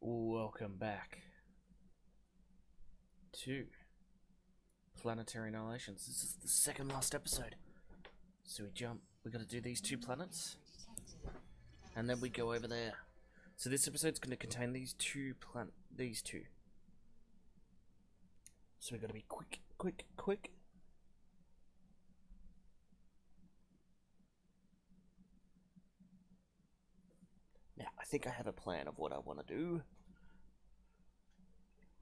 Welcome back to Planetary Annihilation. This is the second last episode. So we gotta do these two planets, and then we go over there. So this episode's gonna contain these two. So we gotta be quick. Now, I think I have a plan of what I want to do.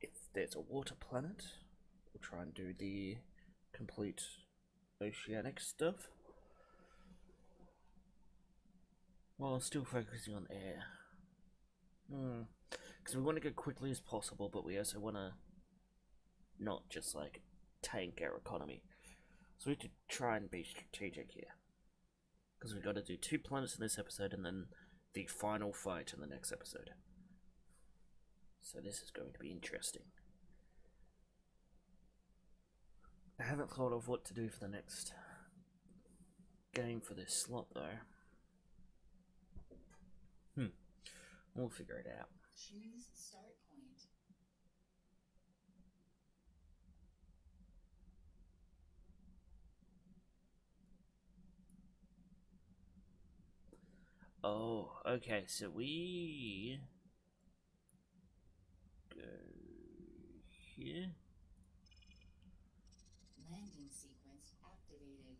If there's a water planet, we'll try and do the complete oceanic stuff, while still focusing on air. Because we want to go quickly as possible, but we also want to not just like tank our economy. So we have to try and be strategic here. Because we've got to do 2 planets in this episode and then the final fight in the next episode. So this is going to be interesting. I haven't thought of what to do for the next game for this slot though. We'll figure it out. Choose start point. Oh, okay, so we go here. Landing sequence activated.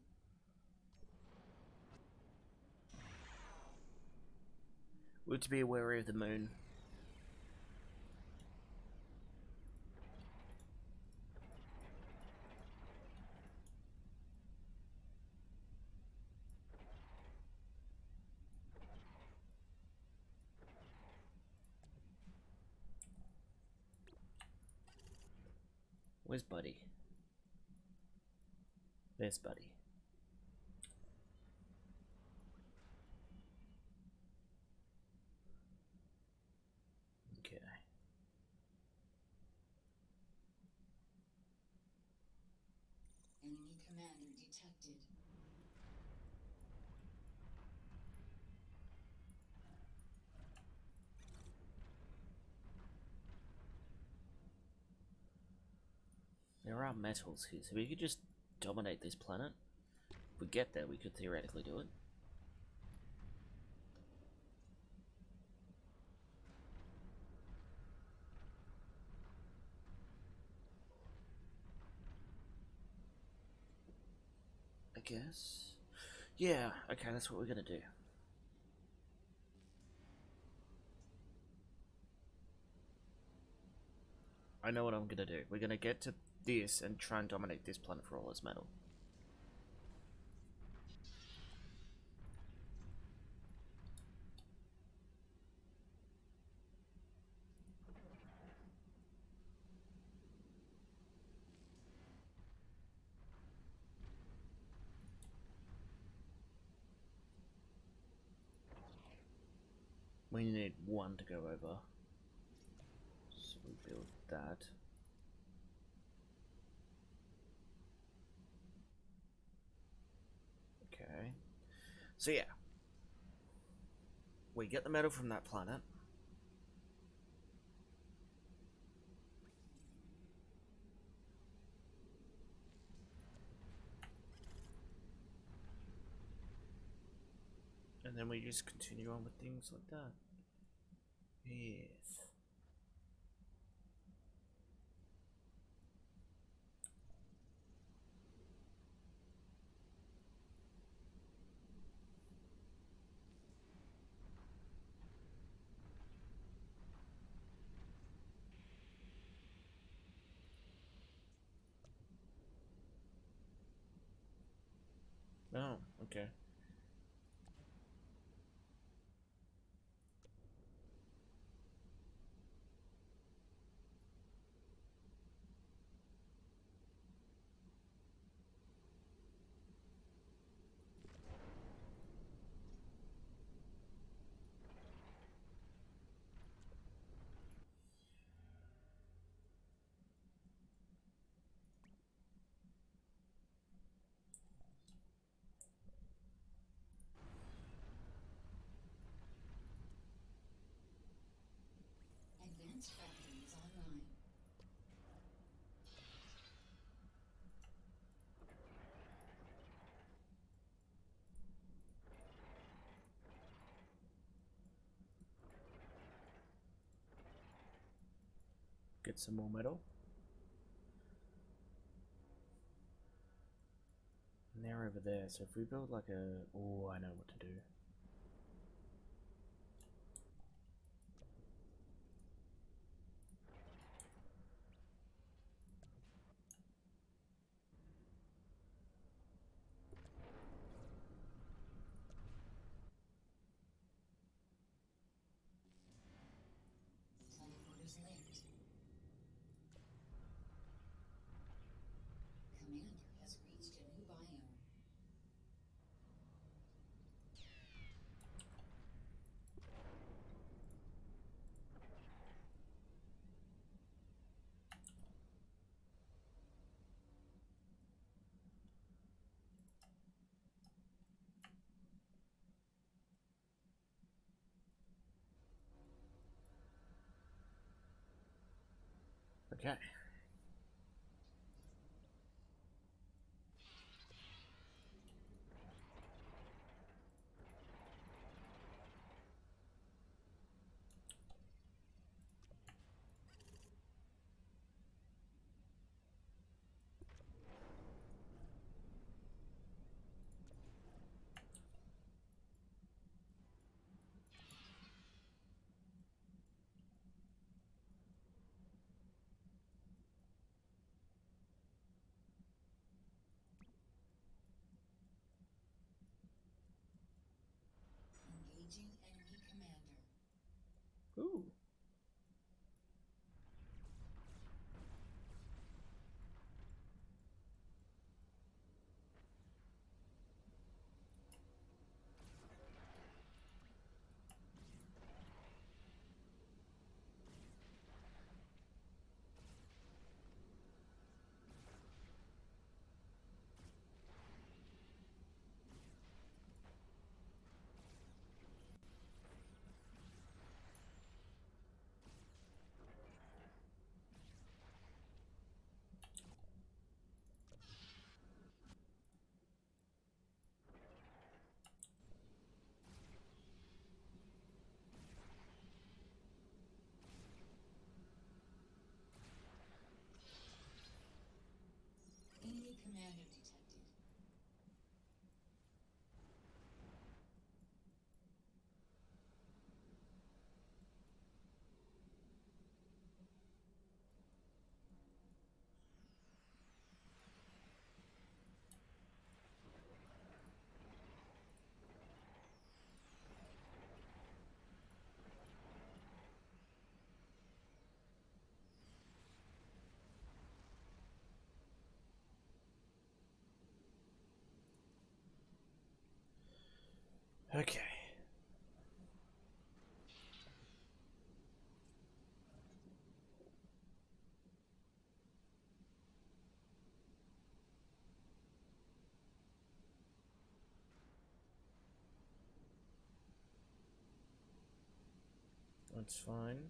We're to be wary of the moon. Where's Buddy? There's Buddy. Okay. Enemy commander detected. There are metals here, so we could just dominate this planet. If we get there, we could theoretically do it. I guess. Yeah, okay, that's what we're gonna do. I know what I'm gonna do. We're gonna get to this and try and dominate this planet for all its metal. We need 1 to go over. So we build that. Okay. So yeah. We get the metal from that planet. And then we just continue on with things like that. Yes. Oh, okay. Get some more metal. And they're over there, so if we build like a... Oh, I know what to do. Teleporters linked. Commander has reached a new biome. Okay. Engaging enemy commander. Ooh. Enemy commander detected. Okay. That's fine.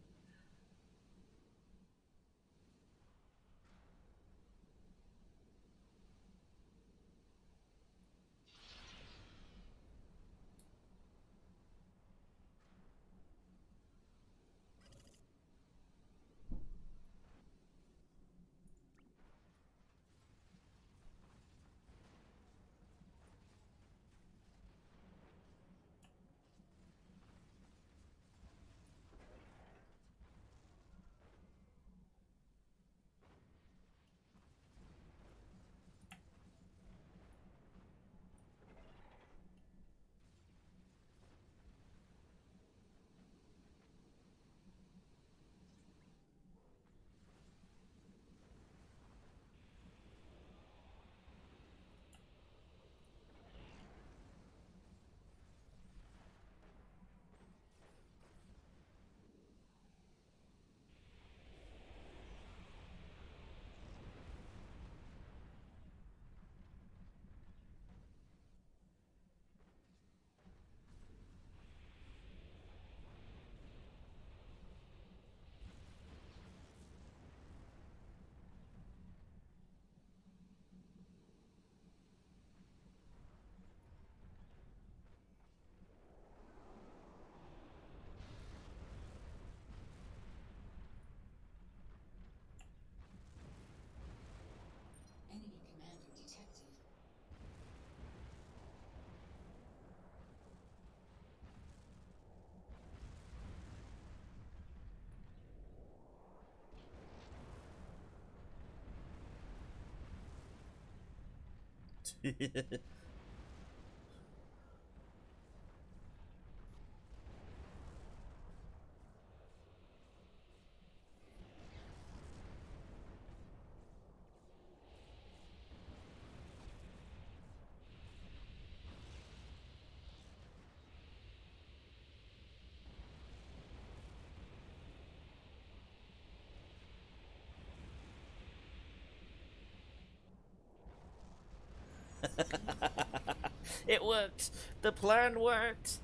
It worked! The plan worked!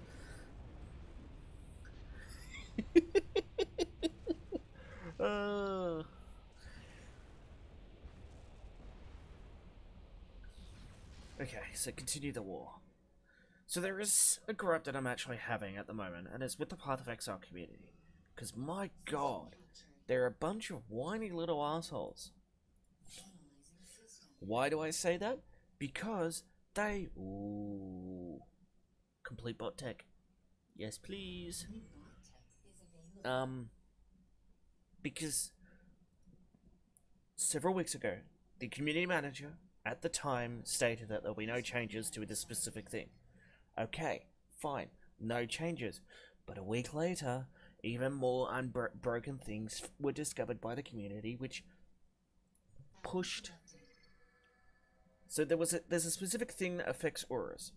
uh. Okay, so continue the war. So there is a gripe that I'm actually having at the moment, and it's with the Path of Exile community. Because my god, they're a bunch of whiny little assholes. Why do I say that? Because they... Ooh. Complete bot tech. Yes, please. Because several weeks ago, the community manager at the time stated that there'll be no changes to this specific thing. Okay, fine, no changes. But a week later, even more unbroken things were discovered by the community, which pushed. So there's a specific thing that affects auras.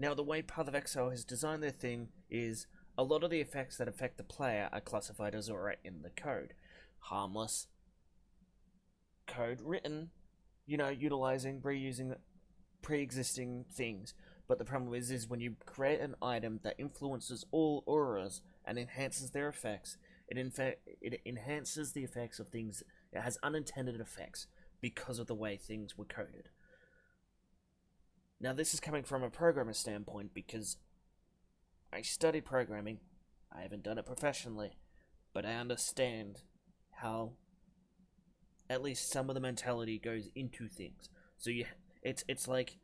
Now, the way Path of Exile has designed their thing is a lot of the effects that affect the player are classified as aura in the code. Harmless code written, utilizing, reusing pre-existing things. But the problem is when you create an item that influences all auras and enhances their effects, it enhances the effects of things. It has unintended effects because of the way things were coded. Now, this is coming from a programmer standpoint because I studied programming. I haven't done it professionally, but I understand how at least some of the mentality goes into things. So it's like,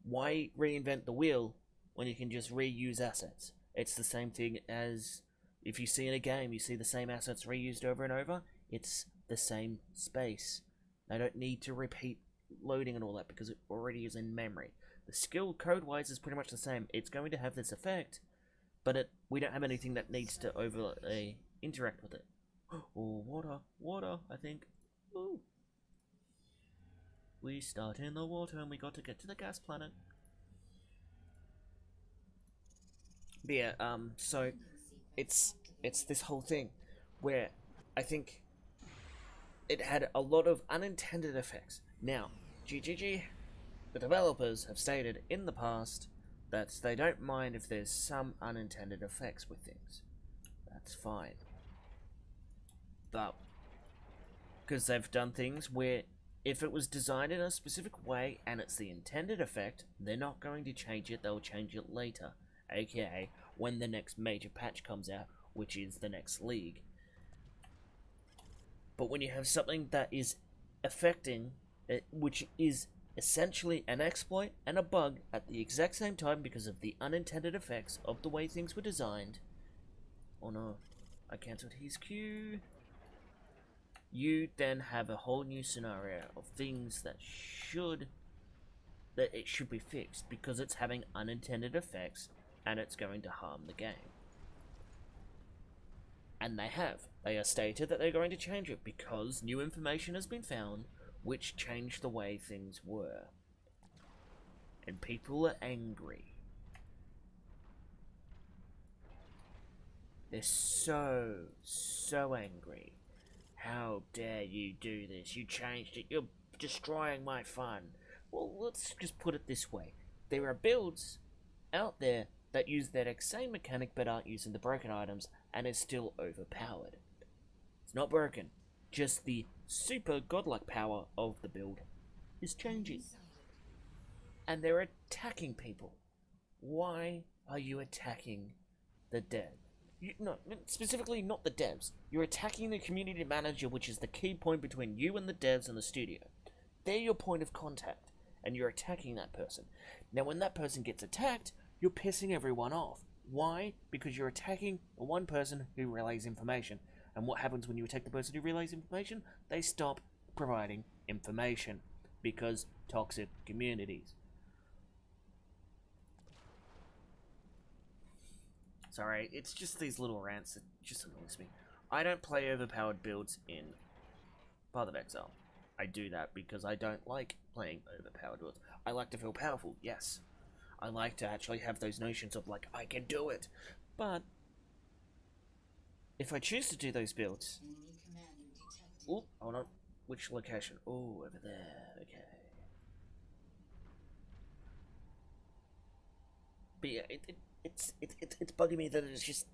why reinvent the wheel when you can just reuse assets? It's the same thing as if you see in a game, you see the same assets reused over and over. It's the same space. They don't need to repeat loading and all that because it already is in memory. The skill code-wise is pretty much the same. It's going to have this effect, but we don't have anything that needs to interact with it. Oh, water, I think. Ooh. We start in the water and we got to get to the gas planet. But yeah, so it's this whole thing where I think it had a lot of unintended effects. Now, GGG, the developers have stated in the past that they don't mind if there's some unintended effects with things. That's fine. But because they've done things where if it was designed in a specific way and it's the intended effect, they're not going to change it, they'll change it later. AKA when the next major patch comes out, which is the next league. But when you have something that is affecting, which is essentially an exploit and a bug at the exact same time because of the unintended effects of the way things were designed. Oh no, I cancelled his queue. You then have a whole new scenario of things that it should be fixed because it's having unintended effects and it's going to harm the game. And they have. They are stated that they're going to change it because new information has been found which changed the way things were. And people are angry. They're so angry. How dare you do this? You changed it. You're destroying my fun. Well, let's just put it this way. There are builds out there that use that same mechanic but aren't using the broken items and is still overpowered. It's not broken. Just the super godlike power of the build is changing. And they're attacking people. Why are you attacking the dev? Specifically not the devs. You're attacking the community manager, which is the key point between you and the devs and the studio. They're your point of contact, and you're attacking that person. Now, when that person gets attacked, you're pissing everyone off. Why? Because you're attacking the one person who relays information. And what happens when you attack the person who relays information? They stop providing information. Because toxic communities. Sorry, it's just these little rants that just annoys me. I don't play overpowered builds in Path of Exile. I do that because I don't like playing overpowered builds. I like to feel powerful, yes. I like to actually have those notions of, like, I can do it. But if I choose to do those builds... Enemy commander detected. Oh, hold on. Which location? Oh, over there. Okay. But yeah, it's bugging me that it's just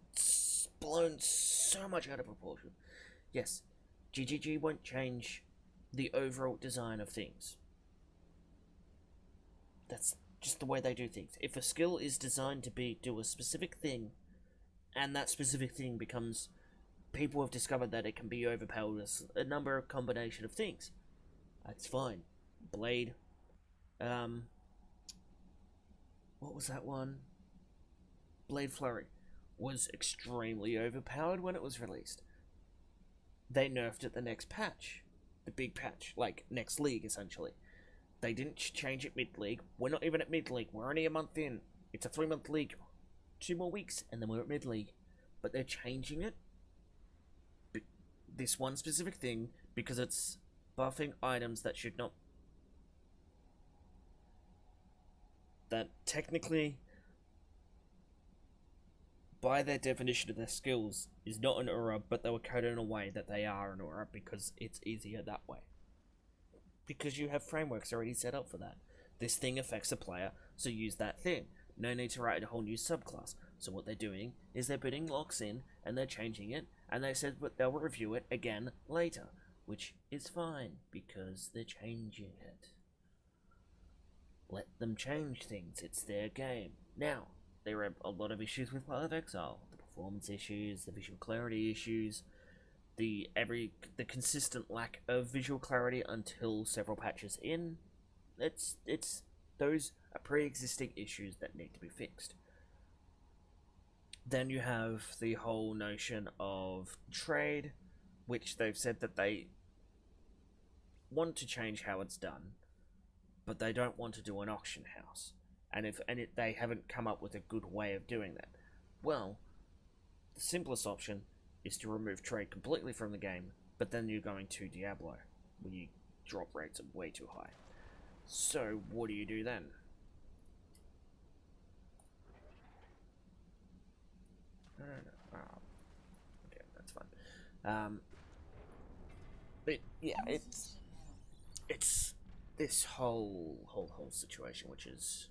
blown so much out of proportion. Yes, GGG won't change the overall design of things. That's just the way they do things. If a skill is designed to do a specific thing, and that specific thing becomes, people have discovered that it can be overpowered with a number of combination of things, that's fine. Blade, what was that one? Blade Flurry was extremely overpowered when it was released. They nerfed it the next patch. The big patch. Like, next league, essentially. They didn't change it mid-league. We're not even at mid-league. We're only a month in. It's a 3-month league. 2 more weeks, and then we're at mid-league. But they're changing it. This one specific thing, because it's buffing items that should not... that technically, by their definition of their skills, is not an aura, but they were coded in a way that they are an aura because it's easier that way. Because you have frameworks already set up for that. This thing affects a player, so use that thing. No need to write a whole new subclass. So what they're doing is they're putting locks in, and they're changing it, and they said they'll review it again later. Which is fine, because they're changing it. Let them change things, it's their game. Now, there are a lot of issues with Path of Exile. The performance issues, the visual clarity issues, the consistent lack of visual clarity until several patches in. Those are pre-existing issues that need to be fixed. Then you have the whole notion of trade, which they've said that they want to change how it's done, but they don't want to do an auction house. They haven't come up with a good way of doing that. Well, the simplest option is to remove trade completely from the game, but then you're going to Diablo, where you drop rates are way too high. So, what do you do then? No. Oh, okay, that's fine. But yeah, it's this whole situation, which is...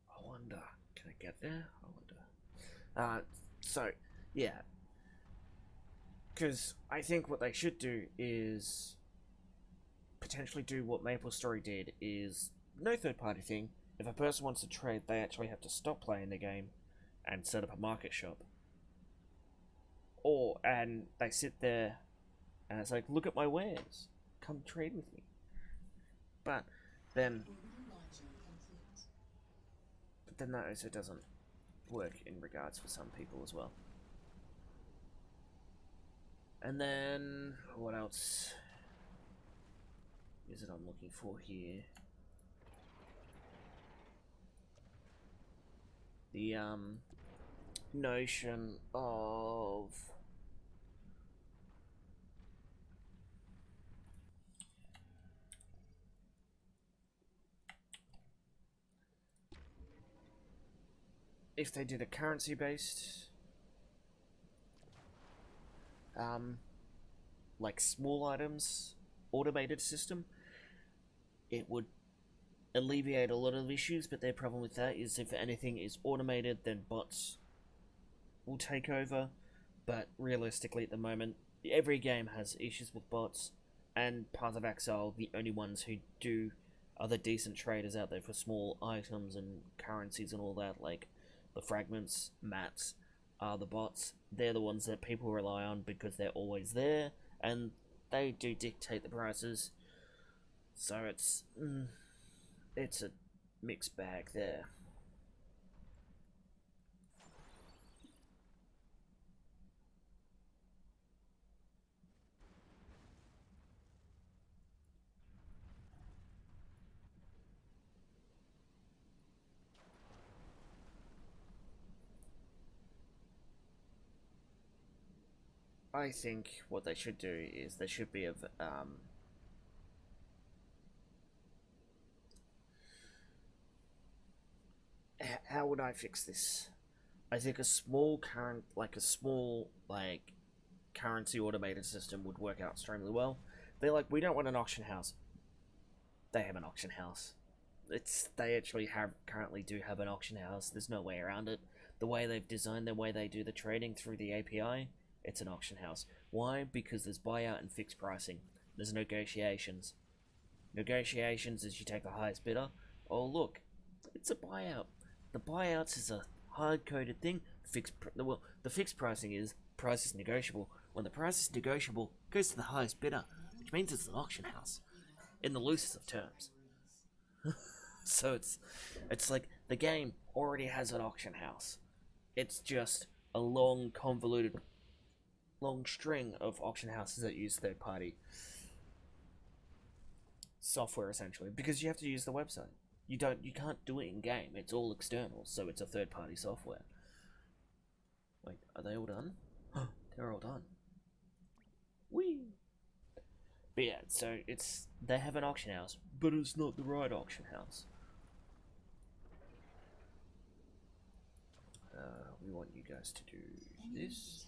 I wonder, can I get there? I wonder. So, yeah. Because I think what they should do is potentially do what MapleStory did, is no third-party thing. If a person wants to trade, they actually have to stop playing the game and set up a market shop. And they sit there and it's like, look at my wares. Come trade with me. But then that also doesn't work in regards for some people as well. And then what else is it I'm looking for here? The notion of if they did a currency based like small items automated system, it would alleviate a lot of issues. But their problem with that is if anything is automated, then bots will take over. But realistically, at the moment, every game has issues with bots, and Path of Exile, the only ones who do are the decent traders out there for small items and currencies and all that, like the fragments, mats, are the bots. They're the ones that people rely on because they're always there, and they do dictate the prices. So it's a mixed bag there. I think what they should do is they should be of how would I fix this? I think a small currency automated system would work out extremely well. They're like, we don't want an auction house. They have an auction house. They actually currently do have an auction house. There's no way around it. The way they've designed the way they do the trading through the API, it's an auction house. Why? Because there's buyout and fixed pricing. There's negotiations. Negotiations is you take the highest bidder. Oh look, it's a buyout. The buyouts is a hard-coded thing. The fixed pricing is price is negotiable. When the price is negotiable, it goes to the highest bidder, which means it's an auction house, in the loosest of terms. So it's like the game already has an auction house. It's just a long, convoluted, long string of auction houses that use third-party software essentially, because you have to use the website. You can't do it in game. It's all external, so it's a third-party software. Wait, are they all done? They're all done. Whee! But yeah, so they have an auction house, but it's not the right auction house. We want you guys to do this.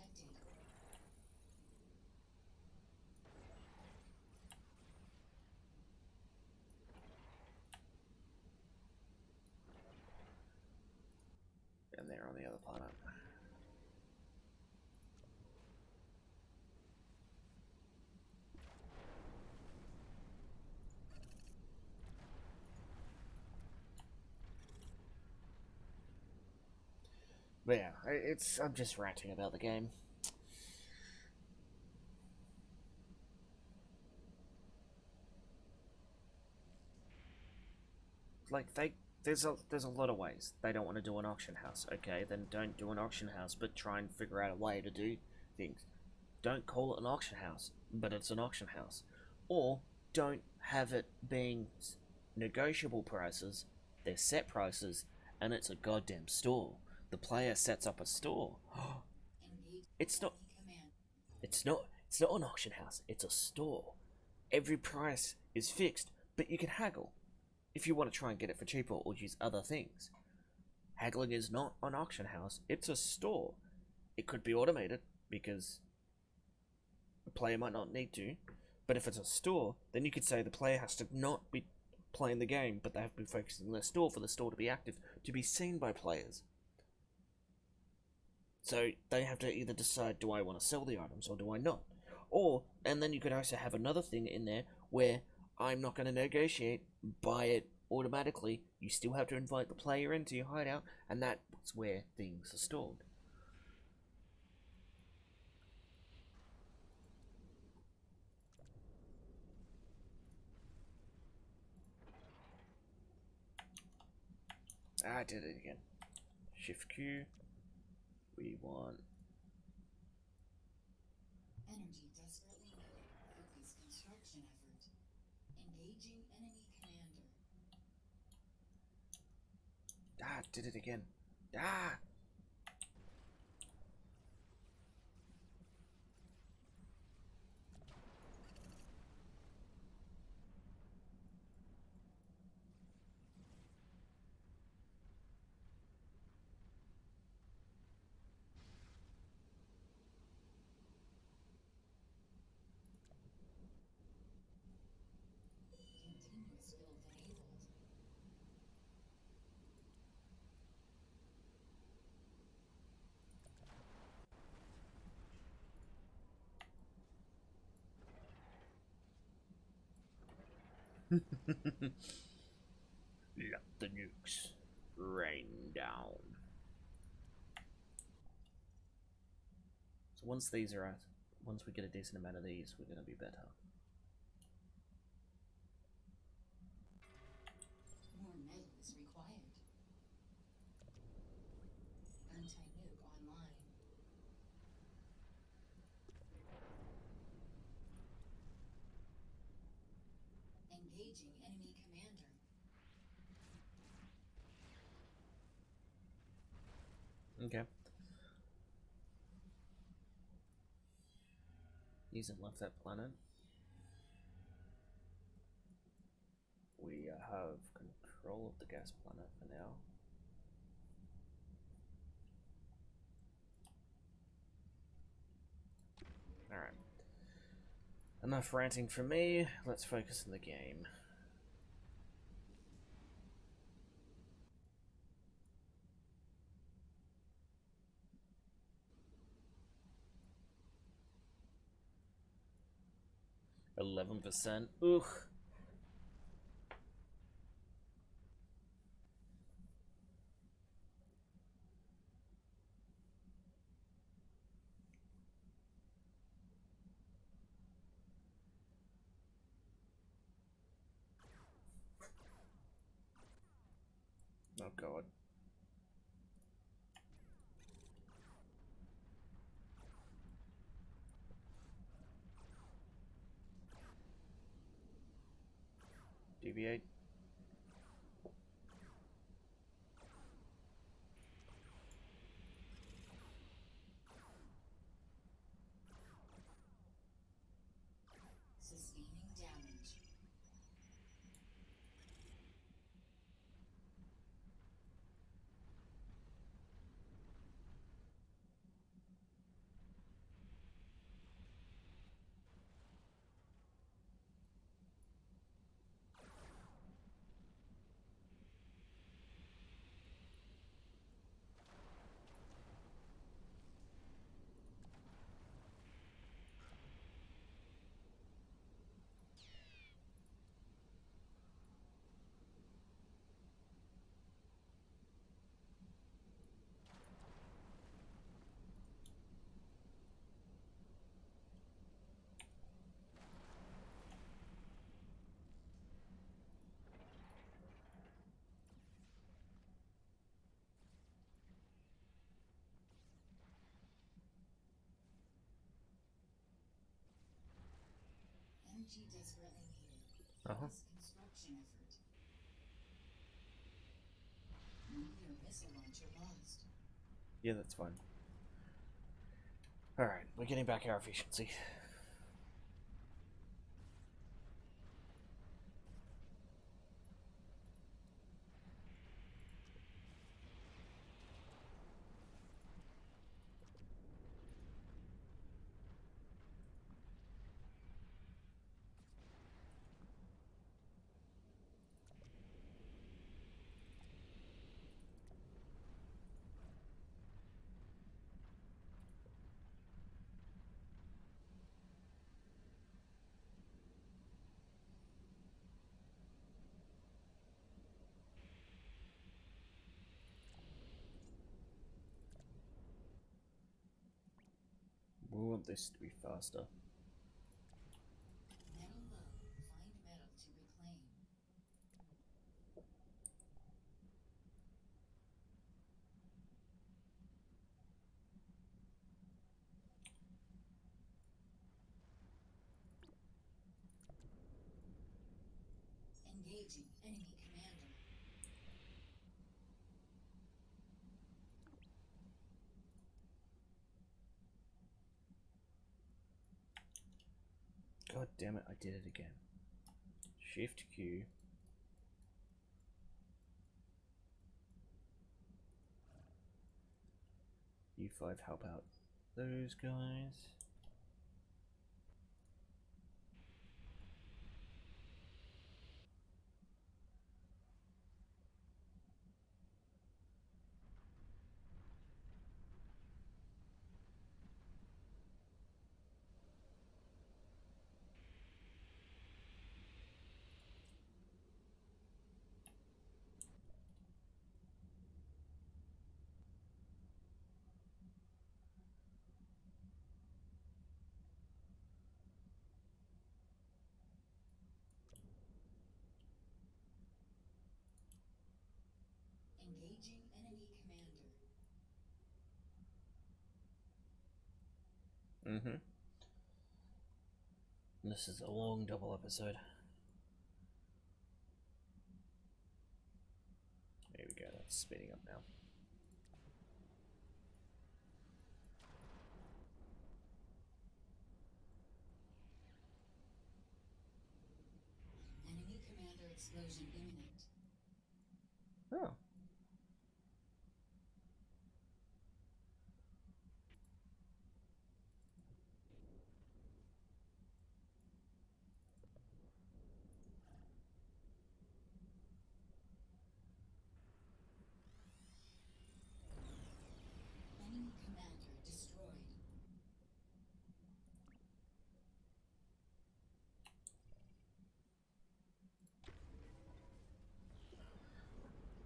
And they're on the other planet. But yeah, I'm just ranting about the game. Like there's a lot of ways they don't want to do an auction house. Okay, then don't do an auction house, but try and figure out a way to do things. Don't call it an auction house, but it's an auction house. Or don't have it being negotiable prices. They're set prices, and it's a goddamn store. The player sets up a store. It's not. It's not. It's not an auction house. It's a store. Every price is fixed, but you can haggle if you want to try and get it for cheaper or use other things. Haggling is not an auction house. It's a store. It could be automated because the player might not need to, but if it's a store, then you could say the player has to not be playing the game, but they have to be focusing on their store for the store to be active, to be seen by players. So they have to either decide, do I want to sell the items or do I not? And then you could also have another thing in there where I'm not going to negotiate, buy it automatically. You still have to invite the player into your hideout, and that's where things are stored. I did it again. Shift Q. We want Energy desperately needed. Focus construction effort. Engaging enemy commander. did it again. Continuous build enabled. Let the nukes rain down. So once we get a decent amount of these, we're gonna be better. More metal is required. Anti-nuke online. Engaging enemy commander. Okay. Hasn't left that planet. We have control of the gas planet for now. Alright. Enough ranting from me. Let's focus on the game. %. Ugh. Oh god. Deviate. Sustaining damage. Energy desperately needed. This construction effort. Nuclear missile launcher lost. Yeah, that's fine. Alright, we're getting back our efficiency. We want this to be faster. Metal low. Find metal to reclaim. Engaging enemy commander. God damn it, I did it again. Shift Q. U5 help out those guys. Engaging enemy commander. This is a long double episode. There we go, that's speeding up now. Explosion imminent. Oh. Enemy commander destroyed.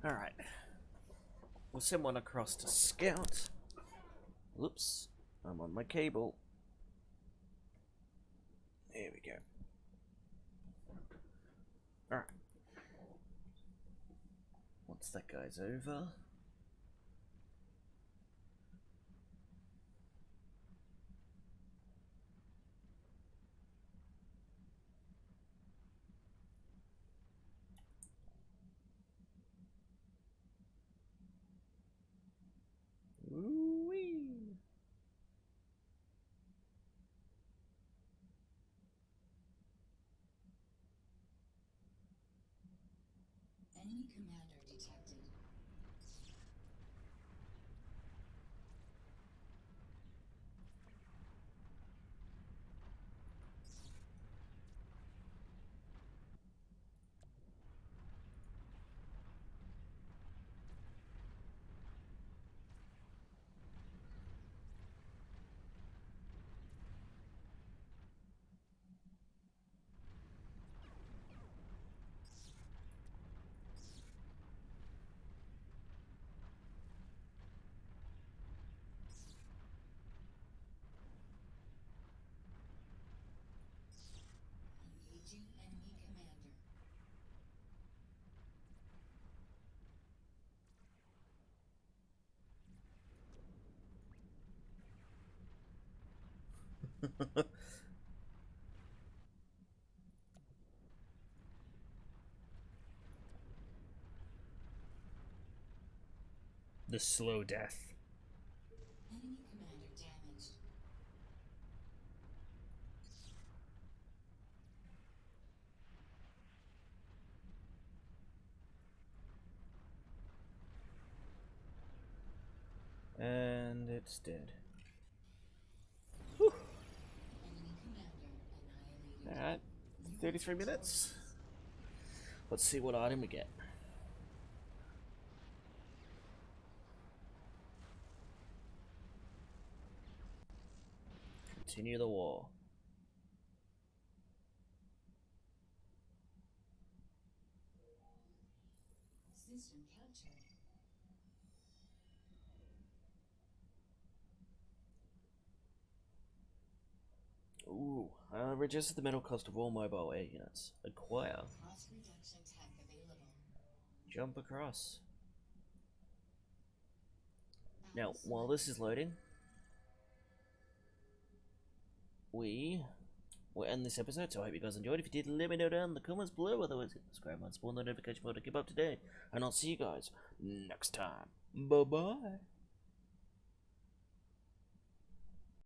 Alright. We'll send one across to scout. Whoops. I'm on my cable. There we go. Alright. Once that guy's over. Woo-wee. Enemy commander detected. Engaging enemy commander. The slow death. Enemy commander damaged. And it's dead. Enemy commander annihilated. Alright. 33 minutes. Let's see what item we get. Continue the war. System captured. Ooh, reduces the mental cost of all mobile air units. Acquire. Cost reduction tech available. Jump across. Now, while this is loading, we will end this episode, so I hope you guys enjoyed. If you did, let me know down in the comments below. Otherwise, subscribe and spawn the notification bell to keep up to date. And I'll see you guys next time. Bye-bye.